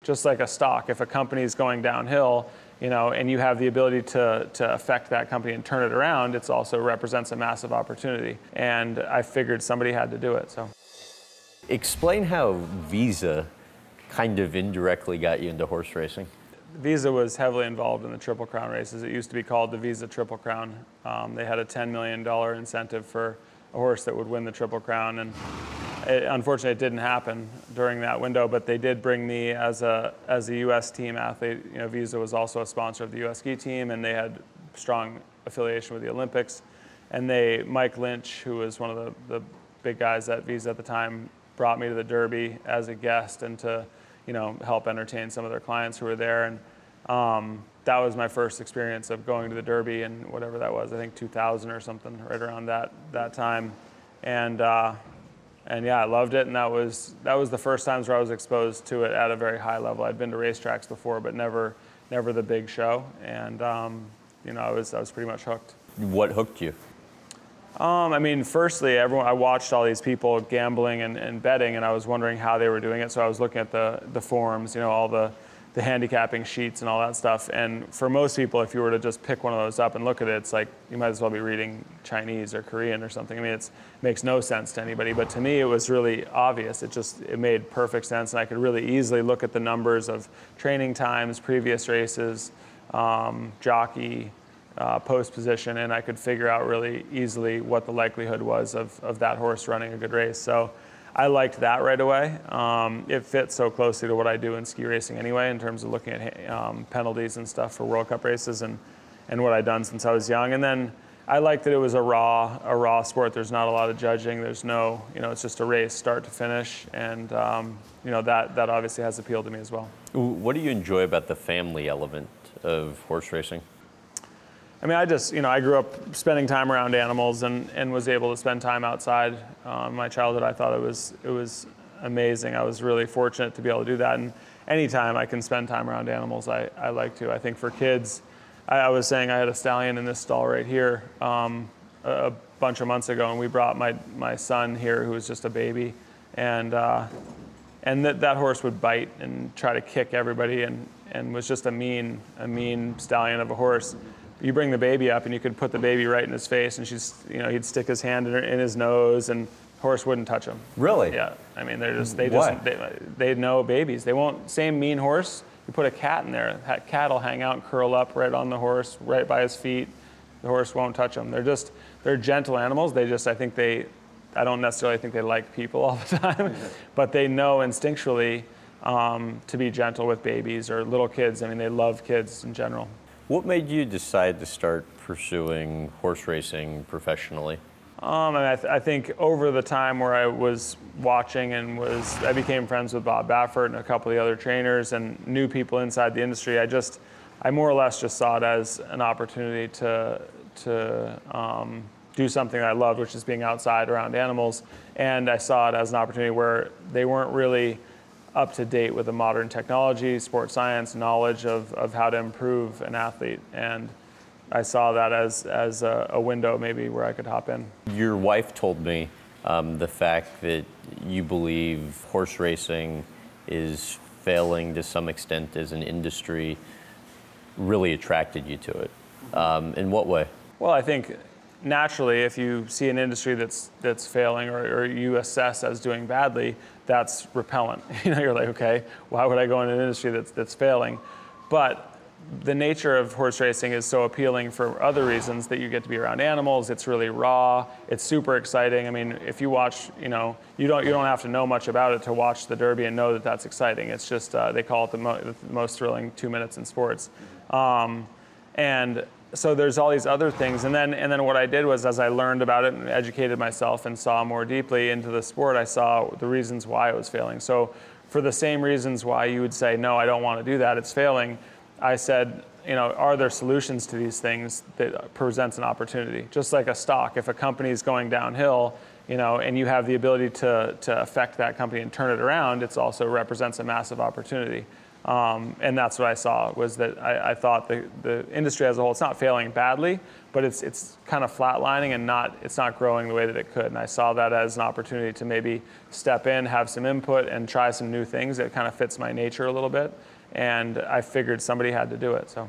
Just like a stock, if a company is going downhill, and you have the ability to affect that company and turn it around, it also represents a massive opportunity. And I figured somebody had to do it. So, explain how Visa kind of indirectly got you into horse racing. Visa was heavily involved in the Triple Crown races. It used to be called the Visa Triple Crown. They had a $10 million incentive for a horse that would win the Triple Crown, and unfortunately it didn't happen during that window, but they did bring me as a U.S. team athlete. Visa was also a sponsor of the U.S. ski team, and they had strong affiliation with the Olympics. And Mike Lynch, who was one of the big guys at Visa at the time, brought me to the Derby as a guest and to help entertain some of their clients who were there. And that was my first experience of going to the Derby, and whatever that was, I think 2000 or something, right around that time. And yeah, I loved it, and that was the first times where I was exposed to it at a very high level. I'd been to racetracks before, but never the big show, and I was pretty much hooked. What hooked you? Firstly, I watched all these people gambling and betting, and I was wondering how they were doing it. So I was looking at the forums, all the handicapping sheets and all that stuff. And for most people, if you were to just pick one of those up and look at it, it's like you might as well be reading Chinese or Korean or something. It makes no sense to anybody. But to me, it was really obvious. It made perfect sense, and I could really easily look at the numbers of training times, previous races, jockey, post position, and I could figure out really easily what the likelihood was of that horse running a good race. So I liked that right away. It fits so closely to what I do in ski racing anyway, in terms of looking at penalties and stuff for World Cup races and what I'd done since I was young. And then I liked that it was a raw sport. There's not a lot of judging. There's no, it's just a race start to finish, and that obviously has appealed to me as well. What do you enjoy about the family element of horse racing? I grew up spending time around animals and was able to spend time outside. My childhood, I thought it was amazing. I was really fortunate to be able to do that. And anytime I can spend time around animals, I like to. I think for kids, I was saying I had a stallion in this stall right here a bunch of months ago, and we brought my son here, who was just a baby, and that horse would bite and try to kick everybody, and was just a mean stallion of a horse. You bring the baby up, and you could put the baby right in his face, and he'd stick his hand in his nose, and horse wouldn't touch him. Really? Yeah. They know babies. They won't. Same mean horse. You put a cat in there. That cat will hang out and curl up right on the horse, right by his feet. The horse won't touch them. They're gentle animals. I don't necessarily think they like people all the time, but they know instinctually to be gentle with babies or little kids. They love kids in general. What made you decide to start pursuing horse racing professionally? I think over the time where I was watching I became friends with Bob Baffert and a couple of the other trainers and knew people inside the industry. I more or less just saw it as an opportunity to do something I loved, which is being outside around animals. And I saw it as an opportunity where they weren't really up to date with the modern technology, sports science, knowledge of how to improve an athlete. And I saw that as a window maybe where I could hop in. Your wife told me the fact that you believe horse racing is failing to some extent as an industry really attracted you to it. In what way? Well, I think naturally, if you see an industry that's failing or you assess as doing badly, that's repellent. You're like, okay, why would I go in an industry that's failing? But the nature of horse racing is so appealing for other reasons, that you get to be around animals. It's really raw. It's super exciting. If you watch, you don't have to know much about it to watch the Derby and know that that's exciting. It's just they call it the most thrilling 2 minutes in sports. And so there's all these other things, and then what I did was, as I learned about it and educated myself and saw more deeply into the sport, I saw the reasons why it was failing. So for the same reasons why you would say, no, I don't want to do that, it's failing, I said, are there solutions to these things that presents an opportunity? Just like a stock, if a company is going downhill, and you have the ability to affect that company and turn it around, it also represents a massive opportunity. And that's what I saw, was that I thought the industry as a whole, it's not failing badly, but it's kind of flatlining and it's not growing the way that it could. And I saw that as an opportunity to maybe step in, have some input, and try some new things that kind of fits my nature a little bit. And I figured somebody had to do it. So.